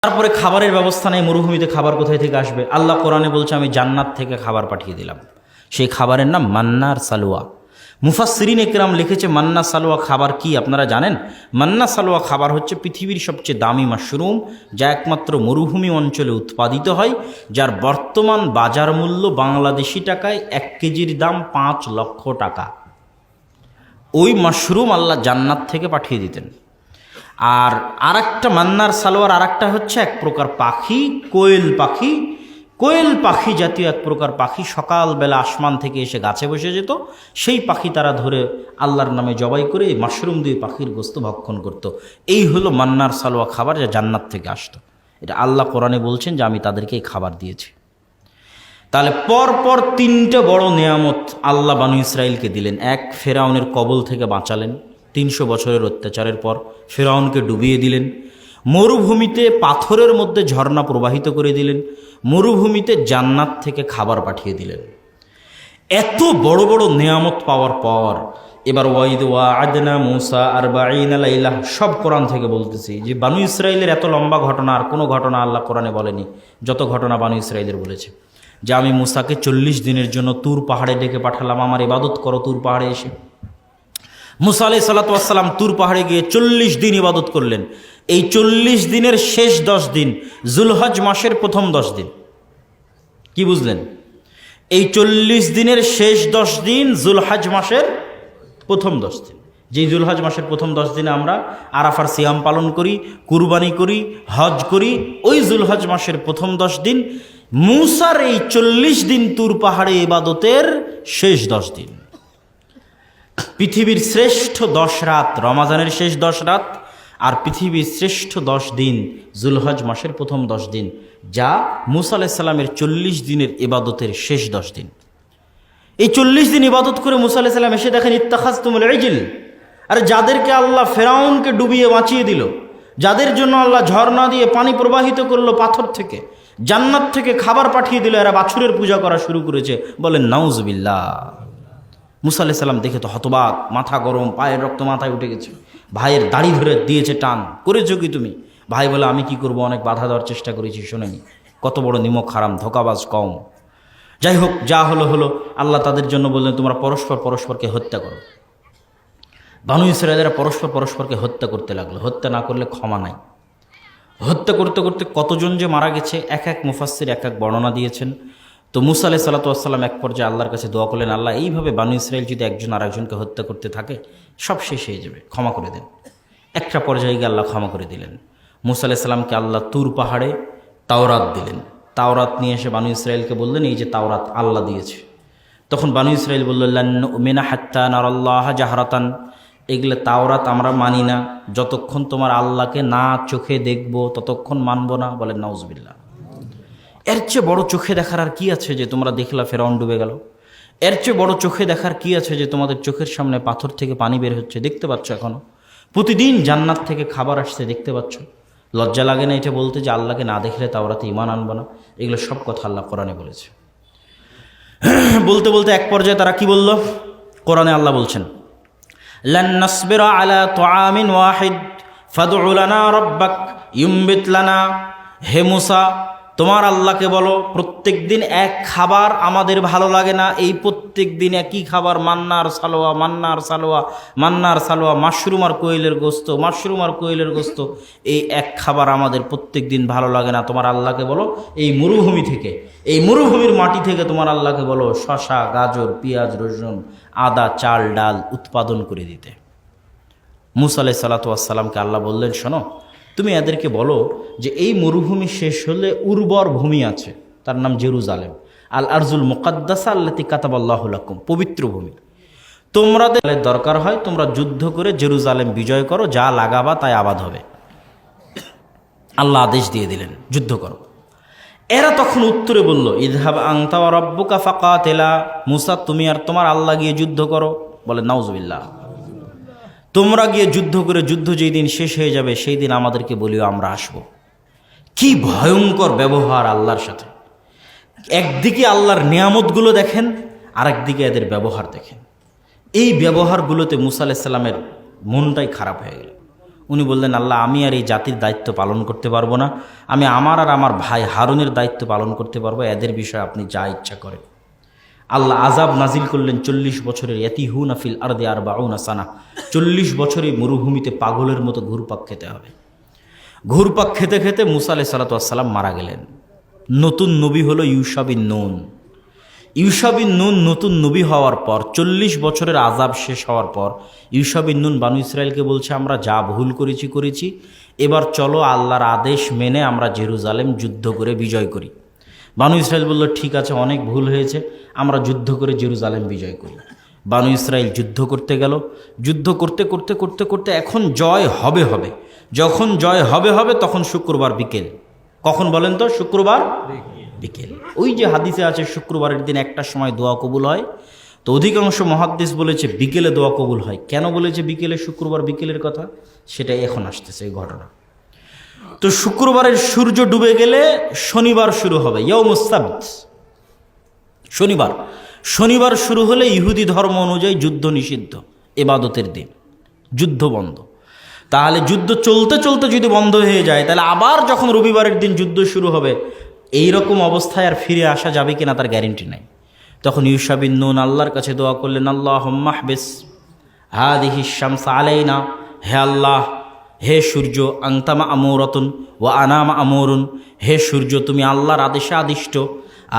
তারপরে খাবারের ব্যবস্থা নেই, মরুভূমিতে খাবার কোথায় থেকে আসবে? আল্লাহ কোরআনে বলছে আমি জান্নাত থেকে খাবার পাঠিয়ে দিলাম। সেই খাবারের নাম মান্নার সালোয়া। মুফাসসিরিন একরাম লিখেছে মান্না সালোয়া খাবার কি আপনারা জানেন? মান্না সালোয়া খাবার হচ্ছে পৃথিবীর সবচেয়ে দামি মাশরুম, যা একমাত্র মরুভূমি অঞ্চলে উৎপাদিত হয়, যার বর্তমান বাজার মূল্য বাংলাদেশি টাকায় 1 কেজির দাম 5 লক্ষ টাকা। ওই মাশরুম আল্লাহ জান্নাত থেকে পাঠিয়ে দিতেন। আর আরেকটা মান্নার সালোয়ার আরেকটা হচ্ছে এক প্রকার পাখি, কোয়েল পাখি। কোয়েল পাখি জাতীয় এক প্রকার পাখি সকালবেলা আসমান থেকে এসে গাছে বসে যেত। সেই পাখি তারা ধরে আল্লাহর নামে জবাই করে মাশরুম দিয়ে পাখির গোস্ত ভক্ষণ করত। এই হলো মান্নার সালোয়া খাবার, যা জান্নাত থেকে আসতো। এটা আল্লাহ কোরআনে বলছেন যে আমি তাদেরকে এই খাবার দিয়েছি। তাহলে পরপর 3টে বড় নেয়ামত আল্লাহ বানু ইসরাইলকে দিলেন। এক, ফেরাউনের কবল থেকে বাঁচালেন। 300 বছরের অত্যাচারের পর ফেরাউনকে ডুবিয়ে দিলেন। মরুভূমিতে পাথরের মধ্যে ঝর্ণা প্রবাহিত করে দিলেন। মরুভূমিতে জান্নাত থেকে খাবার পাঠিয়ে দিলেন। এত বড় বড় নেয়ামত পাওয়ার পর এবার ওয়াইদ ওয়া'আদনা মূসা 40 লাইলা, সব কোরআন থেকে বলতেছি যে বানু ইসরাইলের এত লম্বা ঘটনা আর কোনো ঘটনা আল্লাহ কোরআনে বলেনি যত ঘটনা বানু ইসরাইলের বলেছে। যে আমি মূসাকে 40 দিনের জন্য তুর পাহাড়ে ডেকে পাঠালাম, আমার ইবাদত করো তুর পাহাড়ে এসে। মূসা আলাইহিস সালাতু ওয়াস সালাম তুর পাহাড়ে গিয়ে 40 দিন ইবাদত করলেন। এই 40 দিনের শেষ 10 দিন যুলহজ মাসের প্রথম 10 দিন। কি বুঝলেন? এই 40 দিনের শেষ 10 দিন যুলহজ মাসের প্রথম 10 দিন। যেই যুলহজ মাসের প্রথম 10 দিনে আমরা আরাফার সিয়াম পালন করি, কুরবানি করি, হজ করি, ওই যুলহজ মাসের প্রথম 10 দিন মূসার এই 40 দিন তুর পাহাড়ে ইবাদতের শেষ 10 দিন। পৃথিবীর শ্রেষ্ঠ 10 রাত রমাজানের শেষ 10 রাত, আর পৃথিবীর শ্রেষ্ঠ 10 দিন যুলহজ মাসের প্রথম 10 দিন, যা মূসা আলাইহিস সালামের 40 দিনের ইবাদতের শেষ 10 দিন। এই 40 দিন ইবাদত করে মূসা আলাইহিস সালাম এসে দেখেন ইত্তাখাযতুমুল ইজল। আর যাদেরকে আল্লাহ ফেরাউনকে ডুবিয়ে বাঁচিয়ে দিল, যাদের জন্য আল্লাহ ঝর্ণা দিয়ে পানি প্রবাহিত করলো পাথর থেকে, জান্নাত থেকে খাবার পাঠিয়ে দিল, এরা বাছুরের পূজা করা শুরু করেছে। বলেন নাউজুবিল্লাহ। মূসা আলাইহিস সালাম দেখে তো হতবাক, মাথা গরম, পায়ের রক্ত মাথায় উঠে গেছে। ভাইয়ের দাড়ি ধরে দিয়েছে টান, করেছো কি তুমি? ভাই বলে আমি কি করব, অনেক বাধা দেওয়ার চেষ্টা করেছি, শোনেনি। কত বড় নিমক হারাম, ধোঁকাবাজ কওম। যাই হোক, যা হলো হলো। আল্লাহ তাদের জন্য বললেন তোমরা পরস্পর পরস্পরকে হত্যা করো। বানু ইসরায়েলেরা পরস্পর পরস্পরকে হত্যা করতে লাগলো। হত্যা না করলে ক্ষমা নাই। হত্যা করতে করতে কতজন যে মারা গেছে এক এক মুফাসসির এক এক বর্ণনা দিয়েছেন। তো মূসা আলাইহিস সালাতু ওয়াস সালাম এক পর্যায়ে আল্লাহর কাছে দোয়া করলেন, আল্লাহ এইভাবে বানু ইসরায়েল যদি একজন আরেকজনকে হত্যা করতে থাকে সব শেষ হয়ে যাবে, ক্ষমা করে দেন। একটা পর্যায়ে গিয়ে আল্লাহ ক্ষমা করে দিলেন। মূসা আলাইহিস সালামকে আল্লাহ তুর পাহাড়ে তাওরাত দিলেন। তাওরাত নিয়ে এসে বানু ইসরায়েলকে বললেন এই যে তাওরাত আল্লাহ দিয়েছে। তখন বানু ইসরায়েল বলল লান নুমিনা হাত্তা নারাল্লাহ জাহরাতান, এগুলো তাওরাত আমরা মানি না, যতক্ষণ তোমার আল্লাহকে না চোখে দেখব ততক্ষণ মানব না। বলেন নাউজুবিল্লাহ। এর চেয়ে বড় চোখে দেখার আর কি আছে যে তোমরা দেখলা ফেরাউন ডুবে গেল? এর চেয়ে বড় চোখে দেখার কি আছে যে তোমাদের চোখের সামনে পাথর থেকে পানি বের হচ্ছে, দেখতে পাচ্ছ? এখনো প্রতিদিন জান্নাত থেকে খাবার আসছে, দেখতে পাচ্ছ? লজ্জা লাগে না এটা বলতে যে আল্লাহকে না দেখলে তাওরাতে ঈমান আনবো না? এগুলো সব কথা আল্লাহ কোরআনে বলেছে। বলতে বলতে এক পর্যায়ে তারা কি বলল? কোরআনে আল্লাহ বলছেন লান নাসবিরা আলা তুআমিন ওয়াহিদ ফাদউ লানা রাব্বাক ইউমবিত লানা। হে মূসা, তোমার আল্লাহকে বলো প্রত্যেক দিন এক খাবার আমাদের ভালো লাগে না, এই প্রত্যেক দিন একই খাবার, মান্নার সালোয়া মান্নার সালোয়া মান্নার সালোয়া, মাশরুম আর কোয়েলের গোস্ত, মাশরুম আর কোয়েলের গোস্ত, এই এক খাবার আমাদের প্রত্যেক দিন ভালো লাগে না। তোমার আল্লাহকে বলো এই মরুভূমি থেকে, এই মরুভূমির মাটি থেকে তোমার আল্লাহকে বলো শসা, গাজর, পেঁয়াজ, রসুন, আদা, চাল, ডাল উৎপাদন করে দিতে। মূসা আলাইহিস সালাতু ওয়াস সালামকে আল্লাহ বললেন শোনো, তুমি এদেরকে বলো যে এই মরুভূমি শেষ হলে উর্বর ভূমি আছে, তার নাম জেরুজালেম, আল আরজুল মুকাদ্দাসা আল্লাতী কাতাবাল্লাহু লাকুম, পবিত্র ভূমি। তোমাদের দরকার হয় তোমরা যুদ্ধ করে জেরুজালেম বিজয় করো, যা লাগাবা তাই আবাদ হবে। আল্লাহ আদেশ দিয়ে দিলেন যুদ্ধ করো। এরা তখন উত্তরে বলল ইযহাব আনতা ওয়া রাব্বুকা ফাকাতিলা, মূসা তুমি আর তোমার আল্লাহ গিয়ে যুদ্ধ করো। বলে নাউজুবিল্লাহ। তোমরা গিয়ে যুদ্ধ করে যুদ্ধ যেই দিন শেষ হয়ে যাবে সেই দিন আমাদেরকে বলিও, আমরা আসব। কি ভয়ঙ্কর ব্যবহার আল্লাহর সাথে। একদিকে আল্লাহর নিয়ামতগুলো দেখেন, আরেকদিকে এদের ব্যবহার দেখেন। এই ব্যবহারগুলোতে মূসা আলাইহিস সালামের মনটাই খারাপ হয়ে গেল। উনি বললেন, আল্লাহ আমি আর এই জাতির দায়িত্ব পালন করতে পারবো না, আমি আমার আর আমার ভাই হারুনের দায়িত্ব পালন করতে পারবো, এদের বিষয়ে আপনি যা ইচ্ছা করেন। আল্লাহ আজাব নাজিল করলেন 40 বছরের, ইয়াতিহুনা ফিল আরদি আরবাউনা সানা, 40 বছরে মরুভূমিতে পাগলের মতো ঘুরপাক খেতে হবে। ঘুরপাক খেতে খেতে মুসা আলাইহিস সালাতু ওয়াস সালাম মারা গেলেন। নতুন নবী হলো ইউশা বিন নুন। ইউশা বিন নুন নতুন নবী হওয়ার পর 40 বছরের আজাব শেষ হওয়ার পর ইউশা বিন নুন বানু ইসরায়েলকে বলছে, আমরা যা ভুল করেছি, এবার চলো আল্লাহর আদেশ মেনে আমরা জেরুজালেম যুদ্ধ করে বিজয় করি। বানু ইসরায়েল বলল, ঠিক আছে, অনেক ভুল হয়েছে, আমরা যুদ্ধ করে জেরুজালেম বিজয় করি। বানু ইসরায়েল যুদ্ধ করতে গেল। যুদ্ধ করতে করতে করতে করতে এখন জয় হবে হবে। যখন জয় হবে হবে তখন শুক্রবার বিকেল। কখন বলেন তো? শুক্রবার বিকেল। ওই যে হাদিসে আছে শুক্রবারের দিন একটার সময় দোয়া কবুল হয়, তো অধিকাংশ মুহাদ্দিস বলেছে বিকেলে দোয়া কবুল হয়। কেন বলেছে বিকেলে, শুক্রবার বিকেলের কথা, সেটাই এখন আসতেছে এই ঘটনা। তো শুক্রবারের সূর্য ডুবে গেলে শনিবার শুরু হবে, ইয়াউমুস সাbt, শনিবার শুরু হলে ইহুদি ধর্ম অনুযায়ী যুদ্ধ নিষিদ্ধ, ইবাদতের দিন, যুদ্ধ বন্ধ। তাহলে যুদ্ধ চলতে চলতে যদি বন্ধ হয়ে যায়, তাহলে আবার যখন রবিবারের দিন যুদ্ধ শুরু হবে, এই রকম অবস্থায় আর ফিরে আসা যাবে কিনা তার গ্যারেন্টি নাই। তখন ইউশা বিন নুন আল্লাহর কাছে দোয়া করলেন, আল্লাহুম্মা হবিস হাদিহিশ শামস আলাইনা, হে আল্লাহ, হে সূর্য, আনতা মা'মুরাতুন ওয়া আনা মা'মুরুন, হে সূর্য তুমি আল্লাহর আদেশে আদিষ্ট,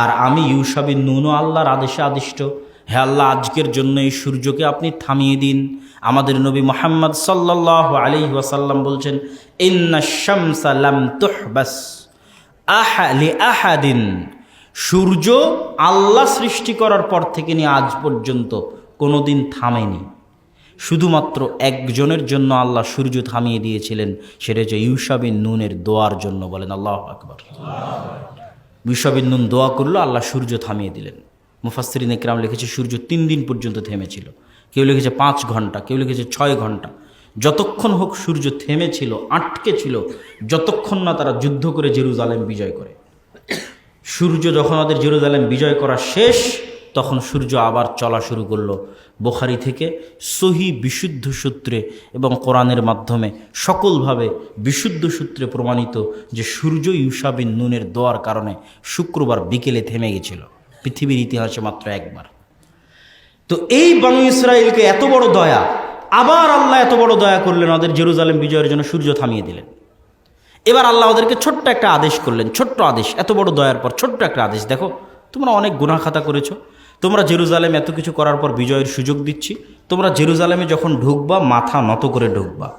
আর আমি ইউশা বিন নুনও আল্লাহর আদেশে আদিষ্ট। হে আল্লাহ, আজকের জন্য এই সূর্যকে আপনি থামিয়ে দিন। আমাদের নবী মুহাম্মদ সাল্লাল্লাহু আলাইহি ওয়াসাল্লাম বলছেন, ইন্নাশ শামসা লাম তুহবাস আহাদিন, সূর্য আল্লাহ সৃষ্টি করার পর থেকে নিয়ে আজ পর্যন্ত কোনোদিন থামেনি। শুধুমাত্র একজনের জন্য আল্লাহ সূর্য থামিয়ে দিয়েছিলেন, সেটা হচ্ছে ইউশা বিন নুনের দোয়ার জন্য। বলেন আল্লাহু আকবার। ইউশা বিন নুন দোয়া করলো, আল্লাহ সূর্য থামিয়ে দিলেন। মুফাসসিরিন ইকরাম লিখেছে সূর্য 3 দিন পর্যন্ত থেমেছিল, কেউ লিখেছে 5 ঘন্টা, কেউ লিখেছে 6 ঘন্টা। যতক্ষণ হোক সূর্য থেমেছিল, আটকে ছিল, যতক্ষণ না তারা যুদ্ধ করে জেরুজালেম বিজয় করে। সূর্য যখন ওদের জেরুজালেম বিজয় করা শেষ, তখন সূর্য আবার চলা শুরু করলো। বুখারী থেকে সহি বিশুদ্ধ সূত্রে এবং কোরআনের মাধ্যমে সকলভাবে বিশুদ্ধ সূত্রে প্রমাণিত যে সূর্য ইউশা বিন নুনের দোয়ার কারণে শুক্রবার বিকেলে থেমে গেছিল, পৃথিবীর ইতিহাসে মাত্র একবার। তো এই বানু ইসরায়েলকে এত বড় দয়া, আবার আল্লাহ এত বড় দয়া করলেন, ওদের জেরুজালেম বিজয়ের জন্য সূর্য থামিয়ে দিলেন। এবার আল্লাহ ওদেরকে ছোট্ট একটা আদেশ করলেন, ছোট্ট আদেশ, এত বড় দয়ার পর ছোট্ট একটা আদেশ, দেখো তোমরা অনেক গুনাহ খাতা করেছো, তোমরা জেরুজালেম এত কিছু করার পর বিজয়ের সুযোগ দিচ্ছি, তোমরা জেরুজালেমে যখন ঢুকবা মাথা নত করে ঢুকবা,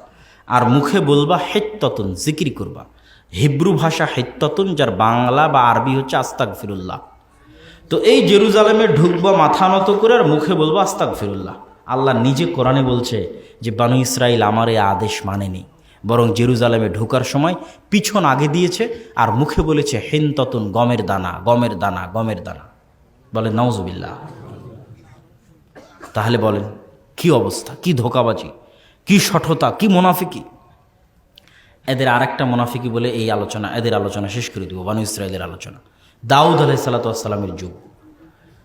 আর মুখে বলবা হিত্তাতুন, জিকির করবা। হিব্রু ভাষা হিত্তাতুন, যার বাংলা বা আরবি হচ্ছে আস্তাগফিরুল্লাহ। তো এই জেরুজালেমে ঢুকবা মাথা নত করে, আর মুখে বলবা আস্তাগফিরুল্লাহ। আল্লাহ নিজে কোরআনে বলছে যে বানু ইসরাইল আমার এই আদেশ মানেনি, বরং জেরুজালেমে ঢোকার সময় পিছন আগে দিয়েছে আর মুখে বলেছে হিনতাতুন, গমের দানা, গমের দানা, গমের দানা। বলেন নাউজুবিল্লাহ। তাহলে বলেন কি অবস্থা, কি ধোঁকাবাজি, কি শঠতা, কি মুনাফিকি। এদের আরেকটা মুনাফিকি বলে এই আলোচনা, এদের আলোচনা শেষ করে দিব, বানু ইসরাইলের আলোচনা। দাউদ আলাইহিস সালাতু ওয়াস সালামের যুগ।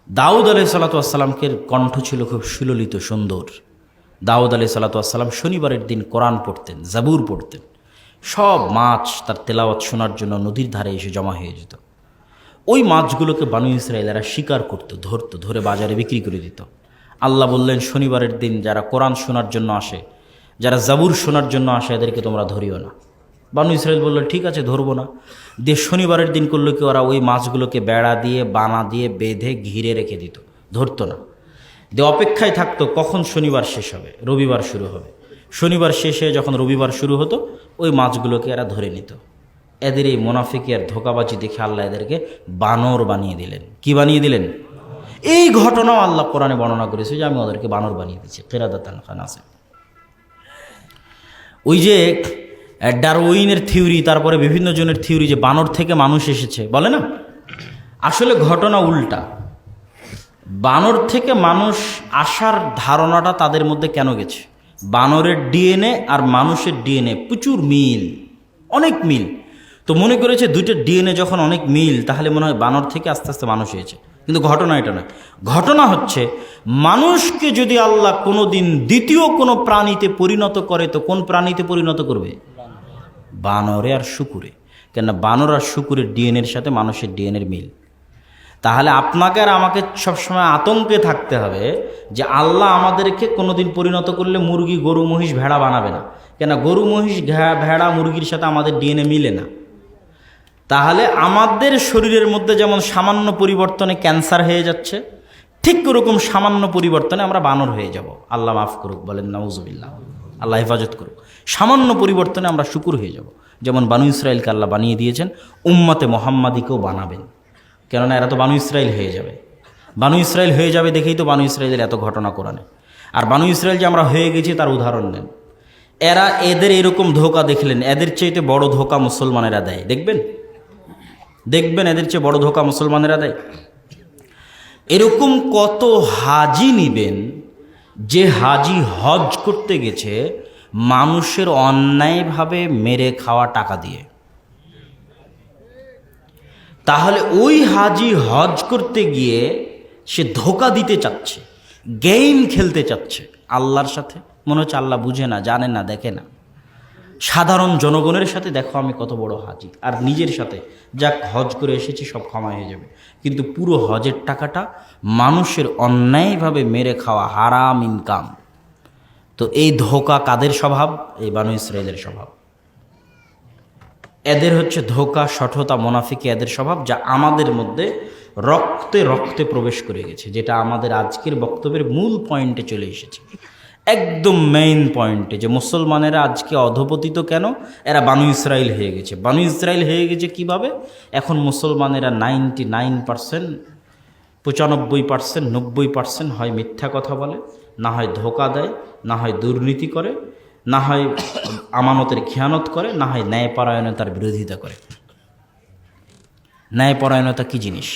দাউদ আলাইহিস সালাতু ওয়াস সালামকে কণ্ঠ ছিল খুব সুললিত, সুন্দর। দাউদ আলাইহিস সালাতু ওয়াস সালাম শনিবারের দিন কোরআন পড়তেন, জাবুর পড়তেন। সব মাছ তার তেলাওয়াত শোনার জন্য নদীর ধারে এসে জমা হয়ে যেত। ওই মাছগুলোকে বানু ইসরায়েলেরা শিকার করতো, ধরতো, ধরে বাজারে বিক্রি করে দিত। আল্লাহ বললেন শনিবারের দিন যারা কোরআন শোনার জন্য আসে, যারা জাবুর শোনার জন্য আসে, এদেরকে তোমরা ধরিও না। বানু ইসরায়েল বলল ঠিক আছে, ধরবো না। দিয়ে শনিবারের দিন করলো কি, ওরা ওই মাছগুলোকে বেড়া দিয়ে, বানা দিয়ে বেঁধে ঘিরে রেখে দিত, ধরতো না। দিয়ে অপেক্ষায় থাকতো কখন শনিবার শেষ হবে, রবিবার শুরু হবে। শনিবার শেষে যখন রবিবার শুরু হতো, ওই মাছগুলোকে এরা ধরে নিত। এদের এই মুনাফিকি আর ধোঁকাবাজি দেখে আল্লাহ এদেরকে বানর বানিয়ে দিলেন। কি বানিয়ে দিলেন? এই ঘটনাও আল্লাহ কোরআনে বর্ণনা করেছে যে আমি ওদেরকে বানর বানিয়ে দিচ্ছি। কিরাদাতান খান আছে। ওই যে ডারউইনের থিওরি, তারপরে বিভিন্ন জনের থিওরি যে বানর থেকে মানুষ এসেছে, বলে না, আসলে ঘটনা উল্টা। বানর থেকে মানুষ আসার ধারণাটা তাদের মধ্যে কেন গেছে? বানরের ডিএনএ আর মানুষের ডিএনএ প্রচুর মিল, অনেক মিল। তো মনে করেছে দুইটা ডিএনএ যখন অনেক মিল, তাহলে মনে হয় বানর থেকে আস্তে আস্তে মানুষ হয়েছে। কিন্তু ঘটনা এটা নয়। ঘটনা হচ্ছে মানুষকে যদি আল্লাহ কোনো দিন দ্বিতীয় কোনো প্রাণীতে পরিণত করে, তো কোন প্রাণীতে পরিণত করবে? বানরে আর শুকুরে। কেন? বানর আর শুকুরের ডিএনএর সাথে মানুষের ডিএনএর মিল। তাহলে আপনাকে আর আমাকে সবসময় আতঙ্কে থাকতে হবে যে আল্লাহ আমাদেরকে কোনোদিন পরিণত করলে মুরগি, গরু, মহিষ, ভেড়া বানাবে না। কেন? গরু, মহিষ, ভেড়া, মুরগির সাথে আমাদের ডিএনএ মিলে না। তাহলে আমাদের শরীরের মধ্যে যেমন সামান্য পরিবর্তনে ক্যান্সার হয়ে যাচ্ছে, ঠিক ওরকম সামান্য পরিবর্তনে আমরা বানর হয়ে যাব। আল্লাহ মাফ করুক, বলেন নাউজুবিল্লাহ, আল্লাহ হেফাজত করুক। সামান্য পরিবর্তনে আমরা শুকুর হয়ে যাব। যেমন বানু ইসরাইলকে আল্লাহ বানিয়ে দিয়েছেন, উম্মতে মোহাম্মদীকেও বানাবেন। কেননা এরা তো বানু ইসরাইল হয়ে যাবে। বানু ইসরাইল হয়ে যাবে দেখেই তো বানু ইসরাইলের এত ঘটনা কোরআনে। আর বানু ইসরাইল যে আমরা হয়ে গেছি তার উদাহরণ নেন। এদের এরকম ধোঁকা দেখলেন, এদের চাইতে বড় ধোঁকা মুসলমানেরা দেয়। দেখবেন এদের চেয়ে বড় ধোঁকা মুসলমানেরা দেয়। এরকম কত হাজি নিবেন যে হাজি হজ করতে গেছে মানুষের অন্যায়ভাবে মেরে খাওয়া টাকা দিয়ে। তাহলে ওই হাজি হজ করতে গিয়ে সে ধোঁকা দিতে চাচ্ছে, গেম খেলতে চাচ্ছে আল্লাহর সাথে। মনে হচ্ছে আল্লাহ বুঝে না, জানে না, দেখে না। সাধারণ জনগণের সাথে দেখো আমি কত বড় হাজি, আর নিজের সাথে যাক হজ করে এসেছি সব ক্ষমা হয়ে যাবে। কিন্তু পুরো হজের টাকাটা মানুষের অন্যায়ভাবে মেরে খাওয়া, হারাম ইনকাম। তো এই ধোঁকা কাদের স্বভাব? এই বানু ইসরাইলের স্বভাব। এদের হচ্ছে ধোঁকা, শঠতা, মুনাফিকি এদের স্বভাব, যা আমাদের মধ্যে রক্তে রক্তে প্রবেশ করে গেছে। যেটা আমাদের আজকের বক্তব্যের মূল পয়েন্টে চলে এসেছে, একদম মেইন পয়েন্টে, যে মুসলমানেরা আজকে অধপতিত কেন? এরা বানু ইসরাইল হয়ে গেছে। বানু ইসরাইল হয়ে গেছে কিভাবে? এখন মুসলমানেরা 99%, 95%, 90% হয় মিথ্যা কথা বলে, না হয় ধোঁকা দেয়, না হয় দুর্নীতি করে, না হয় আমানতের খেয়ানত করে, না হয় ন্যায়পরায়ণতার বিরোধিতা করে। ন্যায়পরায়ণতা কী জিনিস?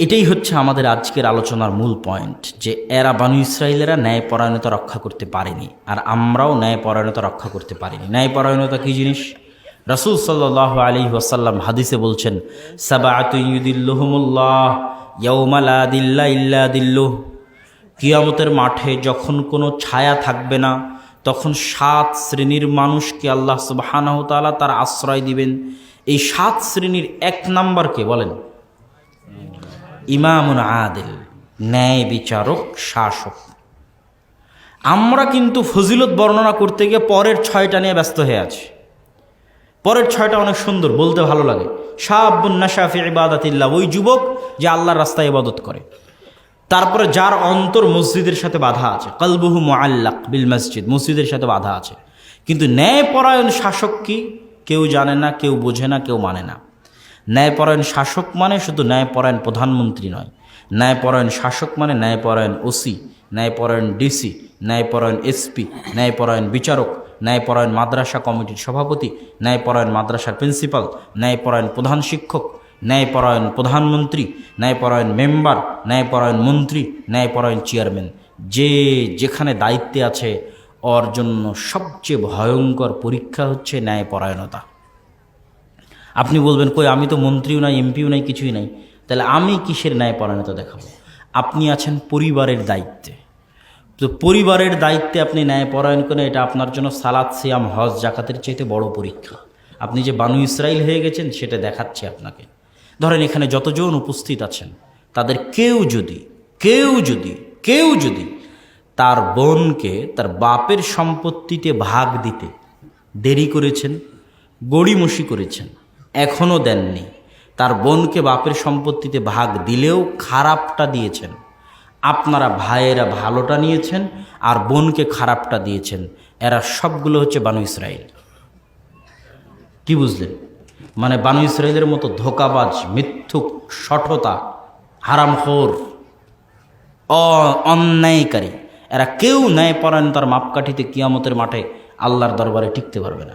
এটাই হচ্ছে আমাদের আজকের আলোচনার মূল পয়েন্ট, যে এরা বানু ইসরাইলেরা ন্যায়পরায়ণতা রক্ষা করতে পারেনি, আর আমরাও ন্যায়পরায়ণতা রক্ষা করতে পারিনি। ন্যায়পরায়ণতা কী জিনিস? রাসূল সাল্লাল্লাহু আলাইহি ওয়াসাল্লাম হাদিসে বলছেন, সাবআতুন ইউদিল্লুহুমুল্লাহ ইয়াওমা লা দিল্লা ইল্লা দিল্লুহ। কিয়ামতের মাঠে যখন কোনো ছায়া থাকবে না, তখন 7 শ্রেণীর মানুষকে আল্লাহ সুবহানাহু ওয়া তাআলা তার আশ্রয় দিবেন। এই 7 শ্রেণীর 1 নাম্বারকে বলেন ইমামুন আদিল, ন্যায় বিচারক, শাসক। আমরা কিন্তু ফজিলত বর্ণনা করতে গিয়ে পরের 6টা নিয়ে ব্যস্ত হয়ে আছি। পরের 6টা অনেক সুন্দর, বলতে ভালো লাগে। শাবুন নাশা ফি ইবাদাতিল্লাহ, ওই যুবক যে আল্লাহর রাস্তায় ইবাদত করে। তারপরে যার অন্তর মসজিদের সাথে বাধা আছে, কলবুহু মুআল্লাক বিল মসজিদ, মসজিদের সাথে বাধা আছে। কিন্তু ন্যায়পরায়ণ শাসক কি? কেউ জানে না, কেউ বোঝে না, কেউ মানে না। ন্যায়পরায়ণ শাসক মানে শুধু ন্যায়পরায়ণ প্রধানমন্ত্রী নয়। ন্যায়পরায়ণ শাসক মানে ন্যায়পরায়ণ ওসি, ন্যায়পরায়ণ ডিসি, ন্যায়পরায়ণ এসপি, ন্যায়পরায়ণ বিচারক, ন্যায়পরায়ণ মাদ্রাসা কমিটির সভাপতি, ন্যায়পরায়ণ মাদ্রাসার প্রিন্সিপাল, ন্যায়পরায়ণ প্রধান শিক্ষক, ন্যায়পরায়ণ প্রধানমন্ত্রী, ন্যায়পরায়ণ মেম্বার, ন্যায়পরায়ণ মন্ত্রী, ন্যায়পরায়ণ চেয়ারম্যান। যে যেখানে দায়িত্বে আছে, ওর জন্য সবচেয়ে ভয়ঙ্কর পরীক্ষা হচ্ছে ন্যায়পরায়ণতা। আপনি বলবেন, কই আমি তো মন্ত্রীও নাই, এমপিও নাই, কিছুই নাই, তাহলে আমি কিসের ন্যায়পরায়ণতা দেখাবো? আপনি আছেন পরিবারের দায়িত্বে। তো পরিবারের দায়িত্বে আপনি ন্যায়পরায়ণ করেন, এটা আপনার জন্য সালাত, সিয়াম, হজ, জাকাতের চাইতে বড় পরীক্ষা। আপনি যে বানু ইসরাইল হয়ে গেছেন সেটা দেখাচ্ছে আপনাকে। ধরেন এখানে যতজন উপস্থিত আছেন, তাদের কেউ যদি তার বোনকে তার বাপের সম্পত্তিতে ভাগ দিতে দেরি করেছেন, গড়িমসি করেছেন, এখনও দেননি, তার বোনকে বাপের সম্পত্তিতে ভাগ দিলেও খারাপটা দিয়েছেন, আপনারা ভাইয়েরা ভালোটা নিয়েছেন আর বোনকে খারাপটা দিয়েছেন, এরা সবগুলো হচ্ছে বানু ইসরাইল। কি বুঝলেন? মানে বানু ইসরাইলের মতো ধোঁকাবাজ, মিথ্যুক, শঠতা, হারামখোর, অন্যায়কারী, এরা কেউ ন্যায়পরায়ণতার মাপকাঠিতে কিয়ামতের মাঠে আল্লাহর দরবারে টিকতে পারবে না।